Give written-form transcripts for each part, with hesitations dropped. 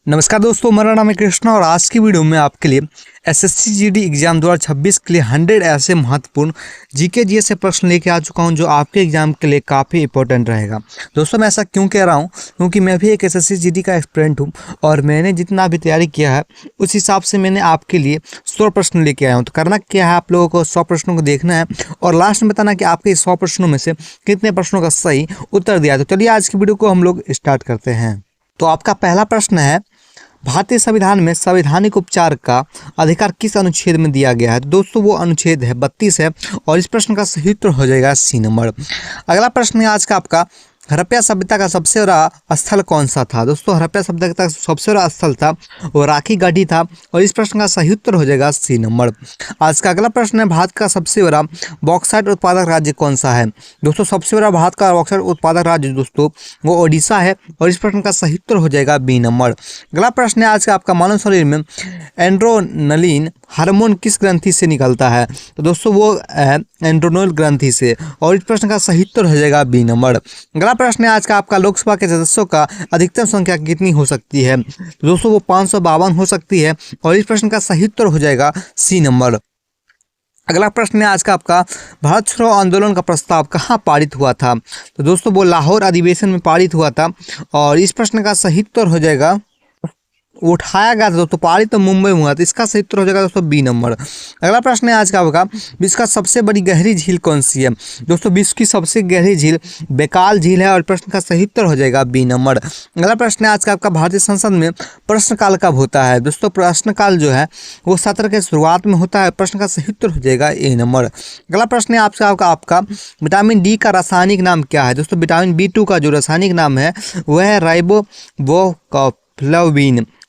नमस्कार दोस्तों, मेरा नाम है कृष्णा और आज की वीडियो में आपके लिए एसएससी जीडी एग्जाम 2026 के लिए 100 ऐसे महत्वपूर्ण जीके जीएस से प्रश्न लेके आ चुका हूं जो आपके एग्जाम के लिए काफ़ी इंपॉर्टेंट रहेगा। दोस्तों मैं ऐसा क्यों कह रहा हूं, क्योंकि मैं भी एक एसएससी जीडी का एक्सपेरेंट हूं और मैंने जितना भी तैयारी किया है उस हिसाब से मैंने आपके लिए 100 प्रश्न लेके आया हूँ। तो करना क्या है, आप लोगों को 100 प्रश्नों को देखना है और लास्ट में बताना कि आपके 100 प्रश्नों में से कितने प्रश्नों का सही उत्तर दिया। तो चलिए आज की वीडियो को हम लोग स्टार्ट करते हैं। तो आपका पहला प्रश्न है, भारतीय संविधान में संवैधानिक उपचार का अधिकार किस अनुच्छेद में दिया गया है? तो दोस्तों वो अनुच्छेद है 32 है और इस प्रश्न का सही उत्तर हो जाएगा सी नंबर। अगला प्रश्न है आज का आपका, हड़प्पा सभ्यता का सबसे बड़ा स्थल कौन सा था? दोस्तों हड़प्पा सभ्यता का सबसे बड़ा स्थल था वो राखी गढ़ी था और इस प्रश्न का सही उत्तर हो जाएगा सी नंबर। आज का अगला प्रश्न है, भारत का सबसे बड़ा बॉक्साइट उत्पादक राज्य कौन सा है? दोस्तों सबसे बड़ा भारत का बॉक्साइट उत्पादक राज्य दोस्तों वो ओडिशा है और इस प्रश्न का सही उत्तर हो जाएगा बी नंबर। अगला प्रश्न है आज का आपका, मानव शरीर में एंड्रोनलिन हार्मोन किस ग्रंथि से निकलता है? तो दोस्तों वो है एंड्रोनल ग्रंथि से और इस प्रश्न का सही उत्तर हो जाएगा बी नंबर। अगला प्रश्न है आज का आपका, लोकसभा के सदस्यों का अधिकतम संख्या कितनी हो सकती है? तो दोस्तों वो 552 हो सकती है और इस प्रश्न का सही उत्तर हो जाएगा सी नंबर। अगला प्रश्न है आज का आपका, भारत छोड़ो आंदोलन का प्रस्ताव कहाँ पारित हुआ था? तो दोस्तों वो लाहौर अधिवेशन में पारित हुआ था और इस प्रश्न का सही उत्तर हो जाएगा, उठाया गया था दोस्तों, पारित तो मुंबई में हुआ था। इसका सही उत्तर हो जाएगा दोस्तों बी नंबर। अगला प्रश्न है आज का आपका, विश्व का सबसे बड़ी गहरी झील कौन सी है? दोस्तों विश्व की सबसे गहरी झील बेकाल झील है और प्रश्न का सही उत्तर हो जाएगा बी नंबर। अगला प्रश्न है आज का आपका, भारतीय संसद में प्रश्नकाल कब होता है? दोस्तों प्रश्नकाल जो है वो सत्र के शुरुआत में होता है, प्रश्न का सही उत्तर हो जाएगा ए नंबर। अगला प्रश्न है आपका विटामिन डी का रासायनिक नाम क्या है? दोस्तों विटामिन B2 का जो रासायनिक नाम है वह है राइबोफ्लाविन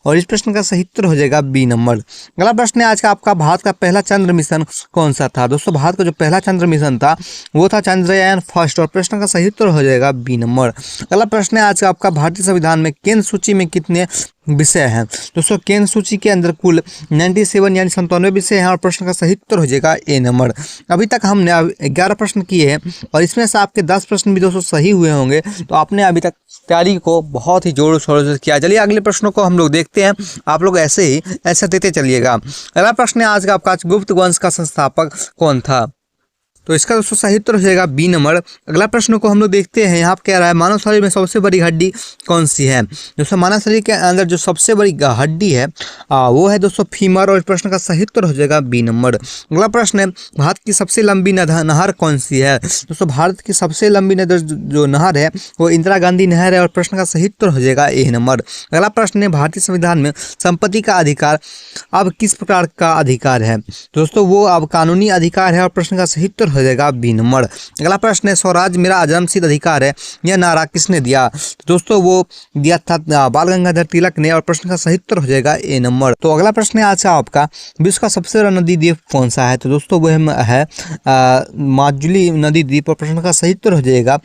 और इस प्रश्न का सही उत्तर हो जाएगा बी नंबर। अगला प्रश्न है आज का आपका, भारत का पहला चंद्र मिशन कौन सा था? दोस्तों भारत का जो पहला चंद्र मिशन था वो था चंद्रयान फर्स्ट और प्रश्न का सही उत्तर हो जाएगा बी नंबर। अगला प्रश्न है आज का आपका, भारतीय संविधान में केंद्र सूची में कितने विषय हैं? दोस्तों केंद्र सूची के अंदर कुल 97 यानी 97 विषय हैं और प्रश्न का सही उत्तर हो जाएगा ए नंबर। अभी तक हमने 11 प्रश्न किए हैं और इसमें से आपके 10 प्रश्न भी दोस्तों सही हुए होंगे, तो आपने अभी तक तैयारी को बहुत ही जोरों शोरों से किया। चलिए अगले प्रश्नों को हम लोग देखते हैं, आप लोग ऐसे देते चलिएगा। अगला प्रश्न है आज का आपका, गुप्त वंश का संस्थापक कौन था? तो इसका दोस्तों सही उत्तर हो जाएगा बी नंबर। अगला प्रश्न को हम लोग देखते हैं, यहाँ पे कह रहा है मानव शरीर में सबसे बड़ी हड्डी कौन सी है? दोस्तों मानव शरीर के अंदर जो सबसे बड़ी हड्डी है वो है दोस्तों फीमर और इस प्रश्न का सही उत्तर हो जाएगा बी नंबर। अगला प्रश्न है, भारत की सबसे लंबी नहर कौन सी है? दोस्तों भारत की सबसे लंबी नहर जो नहर है वो इंदिरा गांधी नहर है और प्रश्न का सही उत्तर हो जाएगा ए नंबर। अगला प्रश्न है, भारतीय संविधान में संपत्ति का अधिकार अब किस प्रकार का अधिकार है? दोस्तों वो अब कानूनी अधिकार है और प्रश्न का सही उत्तर हो जाएगा बी नंबर। अगला प्रश्न है, स्वराज मेरा आजन्मसिद्ध अधिकार है, यह नारा किसने दिया? तो दोस्तों वो दिया था बाल गंगाधर तिलक ने और प्रश्न का सही उत्तर हो जाएगा ए नंबर। तो अगला प्रश्न है आज का आपका, विश्व का सबसे बड़ा नदी द्वीप कौन सा है? तो दोस्तों वो है माजुली नदी द्वीप और प्रश्न का सही उत्तर हो जाएगा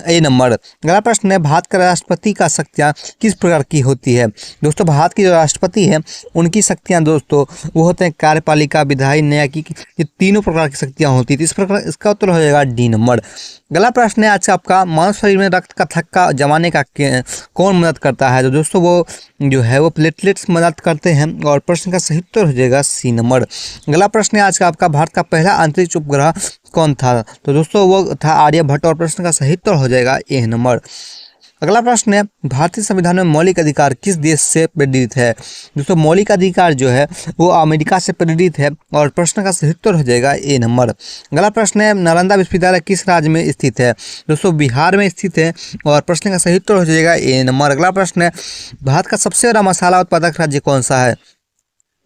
ए नंबर। अगला प्रश्न है, भारत का राष्ट्रपति का शक्तियाँ किस प्रकार की होती है? दोस्तों भारत की जो राष्ट्रपति है उनकी शक्तियाँ दोस्तों वो होते हैं कार्यपालिका, विधायी, न्यायिक, ये तीनों प्रकार की शक्तियाँ होती है। इस प्रकार इसका उत्तर हो जाएगा डी नंबर। अगला प्रश्न है आज का आपका, मानव शरीर में रक्त का थक्का जमाने का कौन मदद करता है? तो दोस्तों वो जो है वो प्लेटलेट्स मदद करते हैं और प्रश्न का सही उत्तर हो जाएगा सी नंबर। अगला प्रश्न है आज का आपका, भारत का पहला अंतरिक्ष उपग्रह कौन था? तो दोस्तों वो था आर्यभट्ट और प्रश्न का सही उत्तर हो जाएगा ए नंबर। अगला प्रश्न है, भारतीय संविधान में मौलिक अधिकार किस देश से प्रेरित है? दोस्तों मौलिक अधिकार जो है वो अमेरिका से प्रेरित है और प्रश्न का सही उत्तर हो जाएगा ए नंबर। अगला प्रश्न है, नालंदा विश्वविद्यालय किस राज्य में स्थित है? दोस्तों बिहार में स्थित है और प्रश्न का सही उत्तर हो जाएगा ए नंबर। अगला प्रश्न है, भारत का सबसे बड़ा मसाला उत्पादक राज्य कौन सा है?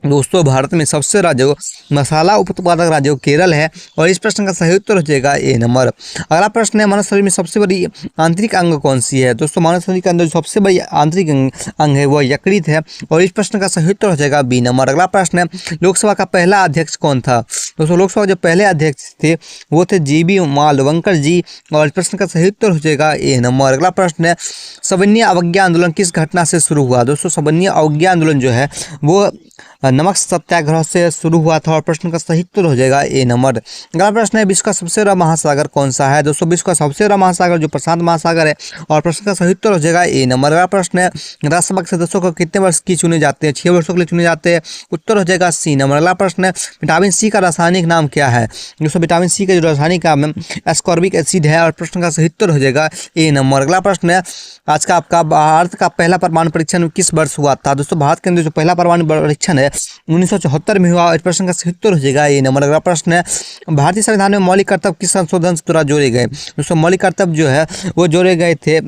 दोस्तों भारत में सबसे राज्य मसाला उत्पादक राज्य केरल है और इस प्रश्न का सही उत्तर हो जाएगा ए नंबर। अगला प्रश्न है, मानव शरीर में सबसे बड़ी आंतरिक अंग कौन सी है? दोस्तों मानव शरीर के अंदर जो सबसे बड़ी आंतरिक अंग है वह यकृत है और इस प्रश्न का सही उत्तर हो जाएगा बी नंबर। अगला प्रश्न है, लोकसभा का पहला अध्यक्ष कौन था? दोस्तों लोकसभा जो पहले अध्यक्ष थे वो थे GB मालवंकर जी और इस प्रश्न का सही उत्तर हो जाएगा ए नंबर। अगला प्रश्न है, सविनय अवज्ञा आंदोलन किस घटना से शुरू हुआ? दोस्तों सविनय अवज्ञा आंदोलन जो है वो नमक सत्याग्रह से शुरू हुआ था? और प्रश्न का सही उत्तर हो जाएगा ए नंबर। अगला प्रश्न है, विश्व का सबसे बड़ा महासागर कौन सा है? दोस्तों विश्व का सबसे बड़ा महासागर जो प्रशांत महासागर है, और प्रश्न का सही उत्तर हो जाएगा ए नंबर। अगला प्रश्न है, राज्यसभा के सदस्यों को कितने वर्ष की चुने जाते हैं? 6 वर्षों के लिए चुने जाते हैं। उत्तर हो जाएगा सी नंबर। अगला प्रश्न है, विटामिन सी का रासायनिक नाम क्या है? दोस्तों विटामिन सी का जो रासायनिक नाम है एस्कॉर्बिक एसिड है, और प्रश्न का सही उत्तर हो जाएगा ए नंबर। अगला प्रश्न है, आज का आपका भारत का पहला परमाणु परीक्षण किस वर्ष हुआ था? दोस्तों भारत के अंदर जो पहला परमाणु परीक्षण है 1974 में हुआ। इस प्रश्न का सही उत्तर हो जाएगा ए नंबर। अगला प्रश्न है, भारतीय संविधान में मौलिक कर्तव्य किस संशोधन से द्वारा जोड़े गए? दोस्तों मौलिक कर्तव्य जो है वो जोड़े गए थे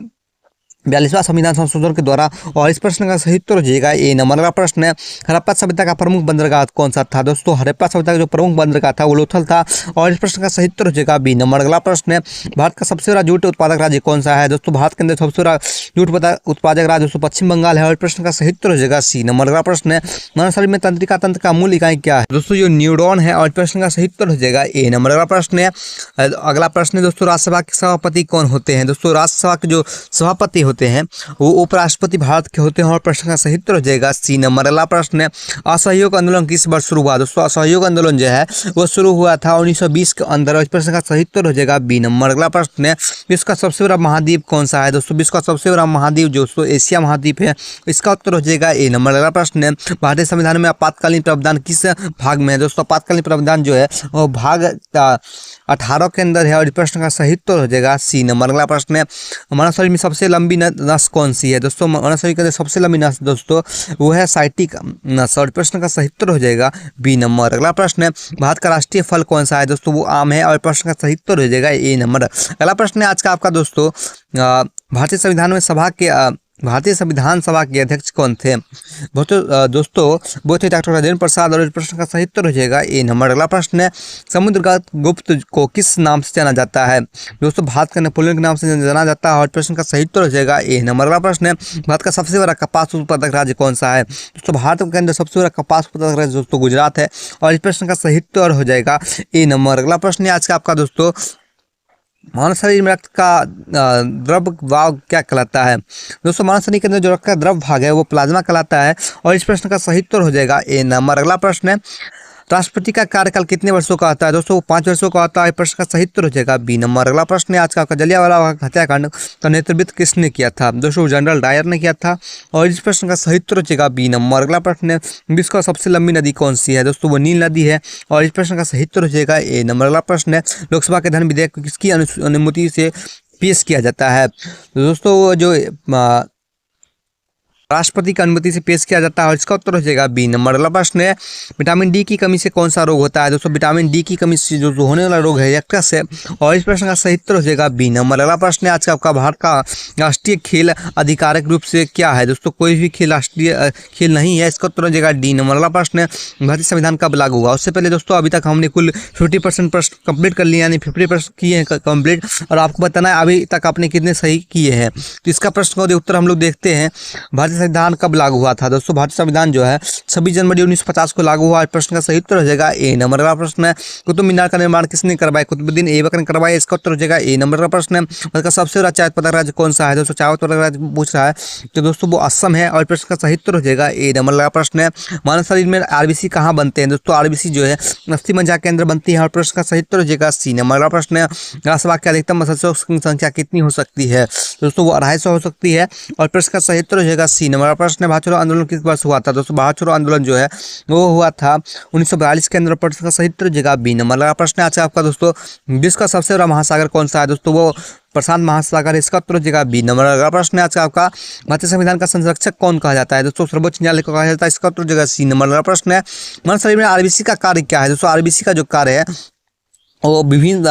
42वां संविधान संशोधन के द्वारा, और इस प्रश्न का सही उत्तर हो जाएगा ए नंबर। का प्रश्न है, हड़प्पा सभ्यता का प्रमुख बंदरगाह कौन सा था? दोस्तों हड़प्पा सभ्यता का जो प्रमुख बंदरगाह था वो लोथल था, और इस प्रश्न का सही उत्तर हो जाएगा बी नंबर। अगला प्रश्न है, भारत का सबसे बड़ा जूट उत्पादक राज्य कौन सा है? दोस्तों भारत के अंदर सबसे बड़ा जूट उत्पादक राज्य दोस्तों पश्चिम बंगाल है, और प्रश्न का सही उत्तर हो जाएगा सी नंबर। अगला प्रश्न है, मानव शरीर में तंत्रिका तंत्र का मूल इकाई क्या है? दोस्तों जो न्यूरॉन है, और प्रश्न का सही उत्तर हो जाएगा ए नंबर। अगला प्रश्न है, दोस्तों राज्यसभा के सभापति कौन होते हैं? दोस्तों राज्यसभा के जो सभापति होते हैं वो उपराष्ट्रपति भारत के होते हैं, और प्रश्न का सही उत्तर हो जाएगा सी नंबर। अगला प्रश्न है, असहयोग आंदोलन किस वर्ष शुरू हुआ? दोस्तों असहयोग आंदोलन जो है वो शुरू हुआ था 1920 के अंदर, और इस प्रश्न का सही उत्तर हो जाएगा बी नंबर। अगला प्रश्न है, विश्व का सबसे बड़ा महाद्वीप कौन सा है? दोस्तों विश्व का सबसे बड़ा महाद्वीप जो एशिया महाद्वीप है, इसका उत्तर हो जाएगा ए नंबर। अगला प्रश्न है, भारतीय संविधान में आपातकालीन प्रावधान किस भाग में है? दोस्तों आपातकालीन प्रावधान जो है वो भाग 18 के अंदर है, और इस प्रश्न का सही उत्तर हो जाएगा सी नंबर। अगला प्रश्न है, मानव शरीर में सबसे लंबी नस कौन सी है? दोस्तों मानव शरीर के अंदर सबसे लंबी नस दोस्तों वो है साइटिक नस, और प्रश्न का सही उत्तर हो जाएगा बी नंबर। अगला प्रश्न है, भारत का राष्ट्रीय फल कौन सा है? दोस्तों वो आम है, और प्रश्न का सही उत्तर हो जाएगा ए नंबर। अगला प्रश्न है आज का आपका दोस्तों, भारतीय संविधान सभा के अध्यक्ष कौन थे? दोस्तों वो थे डॉक्टर राजेंद्र प्रसाद, और इस प्रश्न का सही उत्तर हो जाएगा ए नंबर। अगला प्रश्न है, समुद्रगुप्त को किस नाम से जाना जाता है? दोस्तों भारत का नेपोलियन के नाम से जाना जाता है, और प्रश्न का सही उत्तर हो जाएगा ए नंबर। अगला प्रश्न है, भारत का सबसे बड़ा कपास उत्पादक राज्य कौन सा है? दोस्तों भारत के अंदर सबसे बड़ा कपास उत्पादक राज्य दोस्तों गुजरात है, और इस प्रश्न का सही उत्तर हो जाएगा ए नंबर। अगला प्रश्न है आज का आपका दोस्तों, मानव शरीर में रक्त का द्रव भाग क्या कहलाता है? दोस्तों मानव शरीर के अंदर जो रक्त का द्रव भाग है वो प्लाज्मा कहलाता है, और इस प्रश्न का सही उत्तर हो जाएगा ए नंबर। अगला प्रश्न है, राष्ट्रपति का कार्यकाल कितने वर्षों का होता है? दोस्तों 5 वर्षों का होता है, प्रश्न का सही उत्तर हो जाएगा बी नंबर। अगला प्रश्न है आज का आपका, जलियांवाला बाग हत्याकांड का नेतृत्व किसने किया था? दोस्तों जनरल डायर ने किया था, और इस प्रश्न का सही उत्तर हो जाएगा बी नंबर। अगला प्रश्न है, विश्व का सबसे लंबी नदी कौन सी है? दोस्तों वो नील नदी है, और इस प्रश्न का सही उत्तर हो जाएगा ए नंबर। अगला प्रश्न है, लोकसभा के धन विधेयक किसकी अनुमति से पेश किया जाता है? दोस्तों वो जो राष्ट्रपति की अनुमति से पेश किया जाता है, और इसका उत्तर हो जाएगा बी नंबर। अगला प्रश्न है, विटामिन डी की कमी से कौन सा रोग होता है? दोस्तों विटामिन डी की कमी से जो होने वाला रोग है यकृत है, और इस प्रश्न का सही उत्तर हो जाएगा बी नंबर। अगला प्रश्न है आज का आपका, भारत का राष्ट्रीय खेल आधिकारिक रूप से क्या है? दोस्तों कोई भी खेल राष्ट्रीय खेल नहीं है, इसका उत्तर हो जाएगा डी नंबर। अगला प्रश्न है, भारतीय संविधान कब लागू हुआ? उससे पहले दोस्तों अभी तक हमने कुल 50% प्रश्न कंप्लीट कर लिया, यानी 50 प्रश्न किए हैं कंप्लीट, और आपको बताना है अभी तक आपने कितने सही किए हैं। तो इसका प्रश्न का उत्तर हम लोग देखते हैं, भारतीय संविधान कब लागू हुआ था? दोस्तों भारतीय संविधान जो है 26 जनवरी 1950 को लागू हुआ। प्रश्न का सही उत्तर हो जाएगा ए नंबर। का प्रश्न है, कुतुब मीनार का निर्माण किसने करवाया? कुतुबुद्दीन ऐबक ने करवाया, इसका उत्तर हो जाएगा ए नंबर। का प्रश्न है, भारत का सबसे बड़ा चाय उत्पादक राज्य कौन सा है? दोस्तों चाय उत्पादक राज्य पूछ रहा है तो दोस्तों वो असम है, और प्रश्न का सही उत्तर हो जाएगा ए नंबर। का प्रश्न है, मानव शरीर में आरबीसी कहाँ बनते हैं? दोस्तों आरबीसी जो है अस्थि मज्जा के अंदर बनती है, और प्रश्न का सही उत्तर हो जाएगा सी नंबर। का प्रश्न है, राज्यसभा की अधिकतम सदस्यों की संख्या कितनी हो सकती है? दोस्तों वो 250 हो सकती है, और प्रश्न का सही उत्तर हो जाएगा सी नंबर। प्रश्न है, भारत छोड़ो आंदोलन किस वर्ष हुआ था? दोस्तों भारत छोड़ो आंदोलन जो है वो हुआ था 1942 के अंदर, प्रश्न का सही उत्तर हो जाएगा बी नंबर। अगला प्रश्न है आज आपका दोस्तों, विश्व का सबसे बड़ा महासागर कौन सा है? दोस्तों वो प्रशांत महासागर, इसका उत्तर हो जाएगा बी नंबर। अगला प्रश्न है आज का आपका, भारतीय संविधान का संरक्षक कौन कहा जाता है? दोस्तों सर्वोच्च न्यायालय को कहा जाता है, इसका उत्तर हो जाएगा सी नंबर। अगला प्रश्न है, मानव शरीर में आरबीसी का कार्य क्या है? दोस्तों आरबीसी का जो कार्य है वो विभिन्न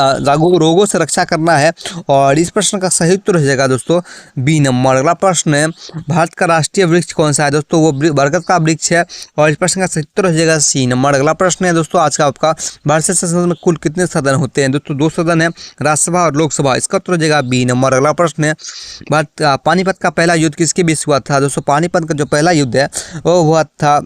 रोगों से रक्षा करना है, और इस प्रश्न का सही उत्तर हो जाएगा दोस्तों बी नंबर। अगला प्रश्न है, भारत का राष्ट्रीय वृक्ष कौन सा है? दोस्तों वो बरगद का वृक्ष है, और इस प्रश्न का सही उत्तर हो जाएगा सी नंबर। अगला प्रश्न है दोस्तों आज का आपका, भारत संसद में कुल कितने सदन होते हैं? दोस्तों 2 सदन है, राज्यसभा और लोकसभा, इसका उत्तर हो जाएगा बी नंबर। अगला प्रश्न है, भारत पानीपत का पहला युद्ध किसके बीच हुआ था? दोस्तों पानीपत का जो पहला युद्ध है वो हुआ था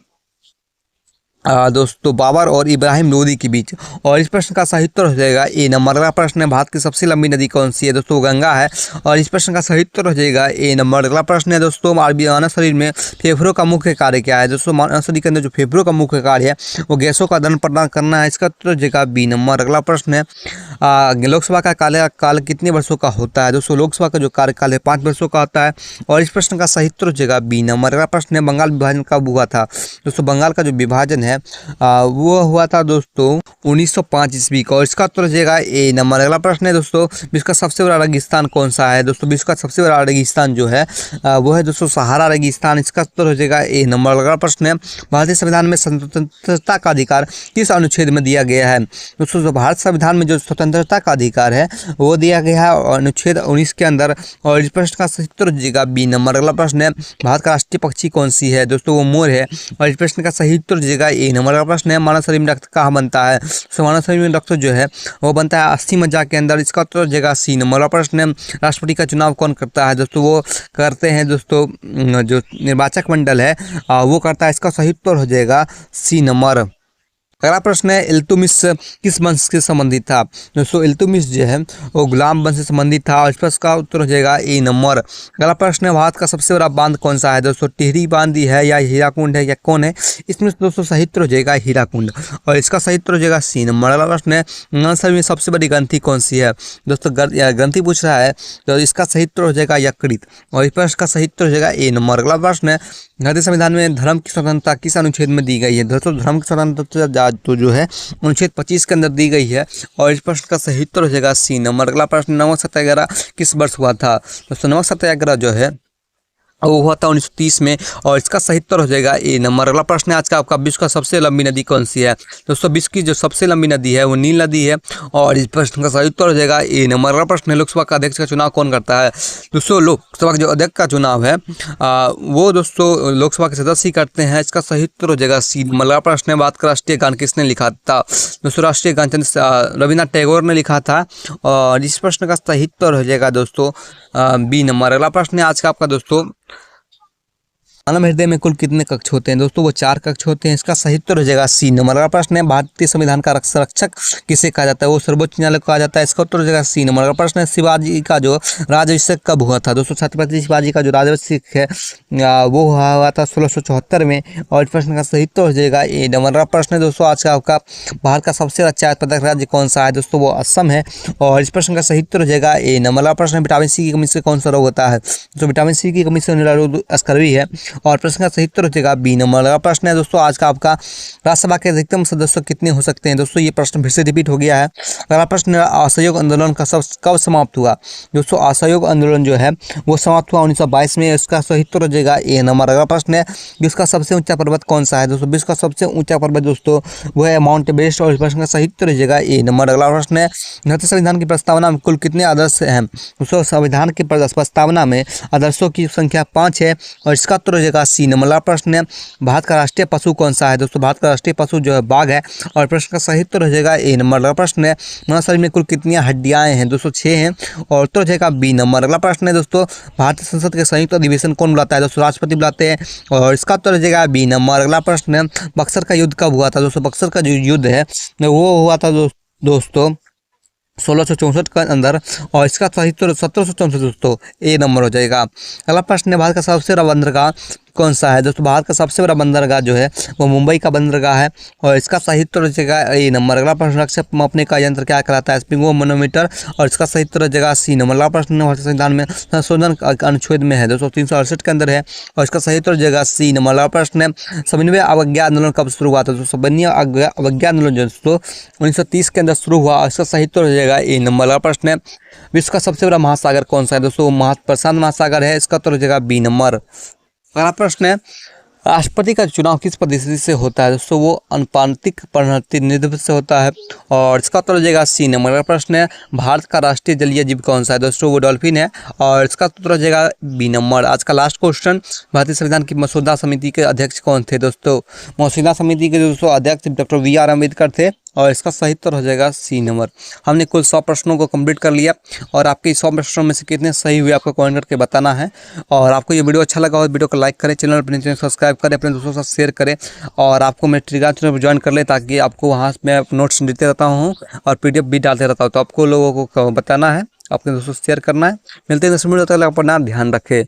दोस्तों बाबर और इब्राहिम लोदी के बीच। और इस प्रश्न का सही उत्तर हो जाएगा ए नंबर। अगला प्रश्न है भारत की सबसे लंबी नदी कौन सी है? दोस्तों गंगा है। और इस प्रश्न का सही उत्तर हो जाएगा ए नंबर। अगला प्रश्न है दोस्तों मानव शरीर में फेफड़ों का मुख्य कार्य क्या है? दोस्तों मानव शरीर के अंदर जो फेफड़ों का मुख्य कार्य है वो गैसों का आदान प्रदान करना है। इसका उत्तर हो जाएगा बी नंबर। अगला प्रश्न है लोकसभा का कार्यकाल कितने वर्षों का होता है? दोस्तों लोकसभा का जो कार्यकाल है 5 वर्षों का होता है। और इस प्रश्न का सही उत्तर हो जाएगा बी नंबर। अगला प्रश्न है बंगाल विभाजन कब हुआ था? दोस्तों बंगाल का जो विभाजन है वो हुआ था दोस्तों 1905 ईस्वी का। और इसका उत्तर हो जाएगा ए नंबर। अगला प्रश्न है दोस्तों विश्व का सबसे बड़ा रेगिस्तान कौन सा है? दोस्तों विश्व का सबसे बड़ा रेगिस्तान जो है वो है दोस्तों सहारा रेगिस्तान। इसका उत्तर हो जाएगा ए नंबर। अगला प्रश्न है भारतीय संविधान में स्वतंत्रता का अधिकार किस अनुच्छेद में दिया गया है? दोस्तों जो भारत संविधान में जो स्वतंत्रता का अधिकार है वो दिया गया है अनुच्छेद 19 के अंदर। और इस प्रश्न का सही उत्तर हो जाएगा बी नंबर। अगला प्रश्न है भारत का राष्ट्रीय पक्षी कौन सी है? दोस्तों वो मोर है। और इस प्रश्न का सही उत्तर हो जाएगा ए नंबर। अगला प्रश्न है मानव शरीर में रक्त कहाँ बनता है? तो मानव शरीर में रक्त जो है वो बनता है अस्थि मज्जा के अंदर। इसका उत्तर हो जाएगा सी नंबर। अगला प्रश्न है राष्ट्रपति का चुनाव कौन करता है? दोस्तों वो करते हैं दोस्तों जो निर्वाचक मंडल है वो करता है। इसका सही उत्तर हो जाएगा सी नंबर। अगला प्रश्न है इल्तुतमिश किस वंश से संबंधित था? दोस्तों इल्तुतमिश जो है वो गुलाम वंश से संबंधित था। और इस प्रश्न का उत्तर हो जाएगा ए नंबर। अगला प्रश्न है भारत का सबसे बड़ा बांध कौन सा है? दोस्तों टिहरी बांध है या हीराकुंड है या कौन है? इसमें दोस्तों सही उत्तर हो जाएगा हीराकुंड। और इसका सही उत्तर हो जाएगा सी नंबर। अगला प्रश्न है मानव शरीर में सबसे बड़ी ग्रंथि कौन सी है? दोस्तों ग्रंथि पूछ रहा है तो इसका सही उत्तर हो जाएगा यकृत। और इस प्रश्न का सही उत्तर हो जाएगा ए नंबर। अगला प्रश्न है भारतीय संविधान में धर्म की स्वतंत्रता किस अनुच्छेद में दी गई है? दोस्तों धर्म की स्वतंत्रता तो जो है अनुच्छेद 25 के अंदर दी गई है। और इस प्रश्न का सही उत्तर हो जाएगा सी नंबर। अगला प्रश्न नमक सत्याग्रह किस वर्ष हुआ था? दोस्तों नमक सत्याग्रह जो है वो हुआ था 1930 में। और इसका सही उत्तर हो जाएगा ए नंबर। अगला प्रश्न है आज का आपका विश्व का सबसे लंबी नदी कौन सी है? दोस्तों विश्व की जो सबसे लंबी नदी है वो नील नदी है। और इस प्रश्न का सही उत्तर हो जाएगा ए नंबर। अगला प्रश्न है लोकसभा का अध्यक्ष का चुनाव कौन करता है? दोस्तों लोकसभा के जो अध्यक्ष का चुनाव है वो दोस्तों लोकसभा के सदस्य ही करते हैं। इसका सही उत्तर हो जाएगा सी नंबर। अगला प्रश्न है भारत का राष्ट्रीय गान किसने लिखा था? दोस्तों राष्ट्रीय गान रविन्द्रनाथ टैगोर ने लिखा था। और इस प्रश्न का सही उत्तर हो जाएगा दोस्तों बी नंबर। अगला प्रश्न है आज का आपका दोस्तों मानव हृदय में कुल कितने कक्ष होते हैं? दोस्तों वो 4 कक्ष होते हैं। इसका सही उत्तर हो जाएगा सी नंबर। अगला प्रश्न है भारतीय संविधान का संरक्षक किसे कहा जाता है? वो सर्वोच्च न्यायालय को कहा जाता है। इसका उत्तर हो जाएगा सी नंबर। अगला प्रश्न है शिवाजी का जो राज्याभिषेक कब हुआ था? दोस्तों छत्रपति शिवाजी का जो राज्याभिषेक है वो हुआ था 1674 में। और इस प्रश्न का सही उत्तर हो जाएगा ए नंबर। अगला प्रश्न है दोस्तों आज का आपका भारत का सबसे अच्छा उत्पादक राज्य कौन सा है? दोस्तों वो असम है। और इस प्रश्न का सही उत्तर हो जाएगा ए नंबर। अगला प्रश्न है विटामिन सी की कमी से कौन सा रोग होता है? तो विटामिन सी की कमी से होने वाला रोग स्कर्वी है। और प्रश्न का सही उत्तर हो जाएगा बी नंबर। अगला प्रश्न है दोस्तों आज का आपका राज्यसभा के अधिकतम सदस्य कितने हो सकते हैं? दोस्तों ये प्रश्न फिर से रिपीट हो गया है। अगला प्रश्न असहयोग आंदोलन का कब समाप्त हुआ? दोस्तों असहयोग आंदोलन जो है वो समाप्त हुआ 1922 में। इसका सही उत्तर हो जाएगा ए नंबर। अगला प्रश्न है विश्व का सबसे ऊंचा पर्वत कौन सा है? दोस्तों विश्व का सबसे ऊंचा पर्वत दोस्तों वो है माउंट एवरेस्ट। और इस प्रश्न का सही उत्तर हो जाएगा ए नंबर। अगला प्रश्न है भारतीय संविधान की प्रस्तावना में कुल कितने आदर्श हैं? दोस्तों संविधान की प्रस्तावना में आदर्शों की संख्या 5 है। और इसका उत्तर हो जाएगा सी नंबर। अगला प्रश्न है भारत का राष्ट्रीय पशु कौन सा है? दोस्तों भारत का राष्ट्रीय पशु जो है बाघ है। और प्रश्न का सही उत्तर हो जाएगा ए नंबर। अगला प्रश्न है मानव शरीर में कुल कितनी हड्डियां हैं? दोस्तों 6 हैं। और उत्तर हो जाएगा बी नंबर। अगला प्रश्न है दोस्तों भारतीय संसद के संयुक्त अधिवेशन कौन बुलाता है? दोस्तों राष्ट्रपति बुलाते हैं। और इसका उत्तर हो जाएगा बी नंबर। अगला प्रश्न है बक्सर का युद्ध कब हुआ था? दोस्तों बक्सर का जो युद्ध है वो हुआ था दोस्तों 1664 के अंदर। और इसका सही उत्तर 1764 दोस्तों ए नंबर हो जाएगा। अगला प्रश्न है भारत का सबसे बड़ा बंदरगाह कौन सा है? दोस्तों भारत का सबसे बड़ा बंदरगाह जो है वो मुंबई का बंदरगाह है। और इसका सही उत्तर हो जाएगा ए नंबर। अगला प्रश्न रक्षक मापने का यंत्र क्या कहलाता है? स्पिंगोमीटर। और इसका सही उत्तर हो जाएगा सी नंबर। अगला प्रश्न भारतीय संविधान में संशोधन अनुच्छेद में है दोस्तों 368 के अंदर है। और इसका सही उत्तर हो जाएगा सी नंबर। अगला प्रश्न है समन्वय अवज्ञा आंदोलन कब शुरू हुआ था? दोस्तों समन्वय अवज्ञा आंदोलन दोस्तों 1930 के अंदर शुरू हुआ। इसका सही उत्तर हो जाएगा ए नंबर। अगला प्रश्न है विश्व का सबसे बड़ा महासागर कौन सा है? दोस्तों प्रशांत महासागर है। इसका उत्तर हो जाएगा बी नंबर। अगला प्रश्न है राष्ट्रपति का चुनाव किस पद्धति से होता है? दोस्तों वो अनुपातिक प्रतिनिधित्व से होता है। और इसका उत्तर हो जाएगा सी नंबर। अगला प्रश्न है भारत का राष्ट्रीय जलीय जीव कौन सा है? दोस्तों वो डॉल्फिन है। और इसका उत्तर हो जाएगा बी नंबर। आज का लास्ट क्वेश्चन भारतीय संविधान की मसौदा समिति के अध्यक्ष कौन थे? दोस्तों मसौदा समिति के दोस्तों अध्यक्ष डॉक्टर बी आर अम्बेडकर थे। और इसका सही उत्तर हो जाएगा सी नंबर। हमने कुल 100 प्रश्नों को कंप्लीट कर लिया और आपके 100 प्रश्नों में से कितने सही हुए आपको कमेंट करके बताना है। और आपको ये वीडियो अच्छा लगा हो वीडियो को लाइक करें, चैनल पर सब्सक्राइब करें, अपने दोस्तों के साथ शेयर करें और आपको मैं टेलीग्राम चैनल पर ज्वाइन कर ले ताकि आपको वहाँ मैं नोट्स देते रहता हूँ और PDF भी डालते रहता हूँ। तो आपको लोगों को बताना है, अपने दोस्तों से शेयर करना है। मिलते हैं दूसरे वीडियो तक, अपना ध्यान रखें।